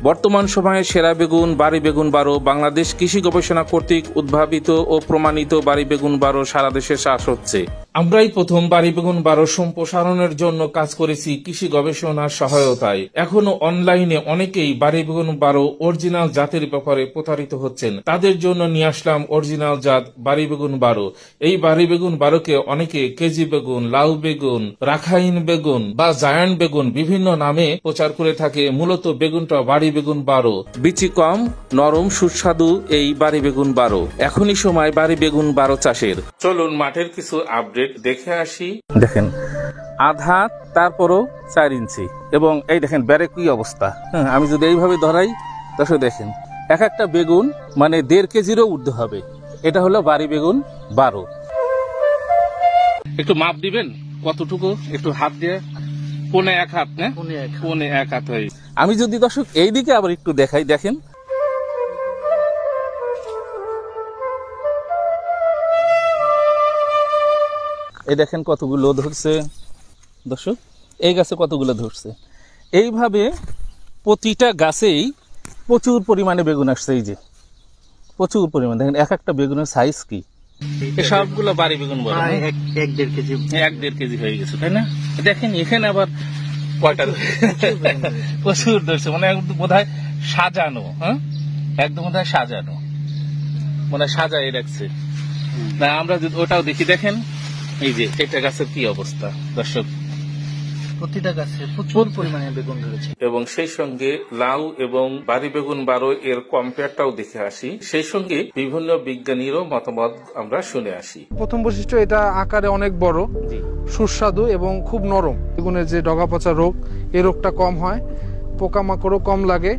বর্তমান সময়ে সেরা বেগুন বাড়ি বেগুন 12 বাংলাদেশ কৃষি গবেষণা কর্তৃক উদ্ভাবিত ও প্রমাণিত বাড়ি বেগুন 12 সারা দেশে চাষ হচ্ছে। আমরাই প্রথম বাড়ি বেগুন 12 সম্প্রসারণের জন্য কাজ করেছি কৃষি গবেষণার সহায়তায়। এখনো অনলাইনে অনেকেই বাড়ি বেগুন 12 অরিজিনাল জাতের ব্যাপারে প্রতারিত হচ্ছেন। তাদের জন্য নিয়ে আসলাম অরিজিনাল জাত বাড়ি বেগুন 12। এই বাড়ি বেগুন 12কে অনেকে কেজি বেগুন, লাউ বেগুন, রাখাইন বেগুন বা জায়ান্ট বেগুন বিভিন্ন নামে প্রচার করে থাকে। মূলত বেগুনটা বাড়ি বেগুন 12, বিচি কম, নরম, সুস্বাদু এই বাড়ি বেগুন 12। এখনই সময় বাড়ি বেগুন 12 চাষের। চলুন মাঠের কিছু আপডেট দেখে আসি। দেখেন আধা, তারপরও 4 ইঞ্চি, এবং এই দেখেন ব্যারে কি অবস্থা। আমি যদি এইভাবে ধরাই দর্শক দেখেন এক একটা বেগুন মানে 1.5 কেজিরও ঊর্ধ্ব হবে। এটা হলো বাড়ি বেগুন 12। একটু মাপ দিবেন কতটুকু, একটু হাত দিয়ে। 1.5 হাত না, 1.5 হাত হয়। আমি যদি দর্শক এইদিকে আবার একটু দেখাই, দেখেন এই দেখেন কতগুলো ধরছে দর্শক, এই গাছে কতগুলো ধরছে। এইভাবে প্রতিটা গাছেই প্রচুর পরিমাণে বেগুন আসছে। এই যে প্রচুর পরিমাণ, দেখেন এক একটা বেগুনের সাইজ কি। সবগুলো বাড়ি বেগুন 1.5 কেজি, 1.5 কেজি হয়ে গেছে, তাই না? দেখেন এখানে আবার কয়টা প্রচুর ধরছে, মানে বোধহয় সাজানো। হ্যাঁ, একদম বোধহয় সাজানো, মানে সাজাই রাখছে না। আমরা যদি ওটাও দেখি, দেখেন এই যে এটা গাছের কি অবস্থা দর্শক, প্রতিটা গাছে প্রচুর পরিমাণে বেগুন ধরেছে। এবং সেই সঙ্গে লাউ এবং বাড়ি বেগুন 12 এর কম্পেয়ারটাও দেখে আসি। সেই সঙ্গে বিভিন্ন বিজ্ঞানীরও মতামত আমরা শুনে আসি। প্রথম বৈশিষ্ট্য, এটা আকারে অনেক বড়, সুস্বাদু এবং খুব নরম। বেগুনের যে ডগা পচা রোগ, এই রোগটা কম হয়, পোকামাকড়ও কম লাগে।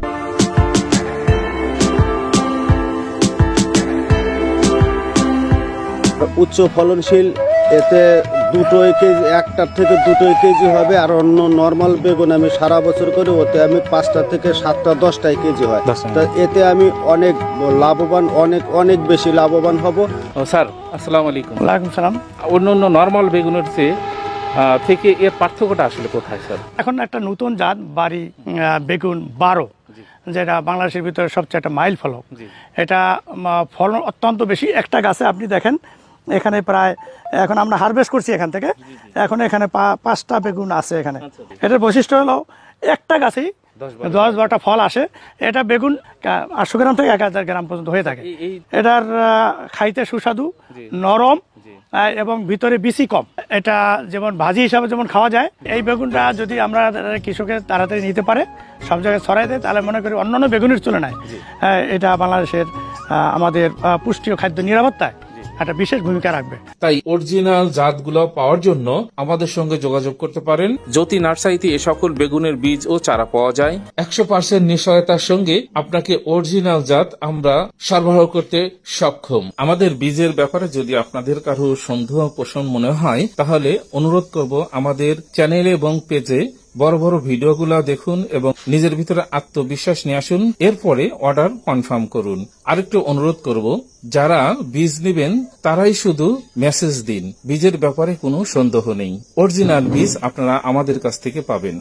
উচ্চ ফলনশীল, এতে 2 কেজি, একটার থেকে 2 কেজি হবে। আর অন্য নর্মাল বেগুন আমি সারা বছর করি, ওতে আমি 5টা থেকে 7টা 10টা কেজি হয়। তা এতে আমি অনেক লাভবান, অনেক বেশি লাভবান হব। স্যার আসসালামু আলাইকুম। ওয়ালাইকুম সালাম। অন্য নর্মাল বেগুনের থেকে এর পার্থক্যটা আসলে কোথায় স্যার? এখন একটা নতুন জাত বাড়ি বেগুন 12, যেটা বাংলাদেশের ভিতরে সবচেয়ে একটা মাইল ফলক। এটা ফলন অত্যন্ত বেশি। একটা গাছে আপনি দেখেন এখানে প্রায়, এখন আমরা হারভেস্ট করছি এখান থেকে, এখন এখানে 5টা বেগুন আছে এখানে। এটার বৈশিষ্ট্য হলো একটা গাছেই 10-12টা ফল আসে। এটা বেগুন 800 গ্রাম থেকে 1000 গ্রাম পর্যন্ত হয়ে থাকে। এটার খাইতে সুস্বাদু, নরম এবং ভিতরে বিচি কম। এটা যেমন ভাজি হিসাবে যেমন খাওয়া যায়, এই বেগুনটা যদি আমরা কৃষকের তাড়াতাড়ি নিতে পারে, সব জায়গায় ছড়াই দেয়, তাহলে মনে করি অন্যান্য বেগুনের তুলনায় এটা বাংলাদেশের আমাদের পুষ্টি ও খাদ্য নিরাপত্তায় একটা বিশেষ ভূমিকা রাখবে। তাই অরিজিনাল জাতগুলো পাওয়ার জন্য আমাদের সঙ্গে যোগাযোগ করতে পারেন। জ্যোতি নার্সারিতে এ সকল বেগুনের বীজ ও চারা পাওয়া যায়। 100% নিশ্চয়তার সঙ্গে আপনাকে অরিজিনাল জাত আমরা সরবরাহ করতে সক্ষম। আমাদের বীজের ব্যাপারে যদি আপনাদের কারো সন্দেহ পোষণ মনে হয়, তাহলে অনুরোধ করব আমাদের চ্যানেলে এবং পেজে বড় বড় ভিডিওগুলো দেখুন এবং নিজের ভিতরে আত্মবিশ্বাস নিয়ে আসুন। এরপরে অর্ডার কনফার্ম করুন। আরেকটু অনুরোধ করব, যারা বীজ নেবেন তারাই শুধু মেসেজ দিন, বীজের ব্যাপারে কোনো সন্দেহ নেই। অরিজিনাল বীজ আপনারা আমাদের কাছ থেকে পাবেন।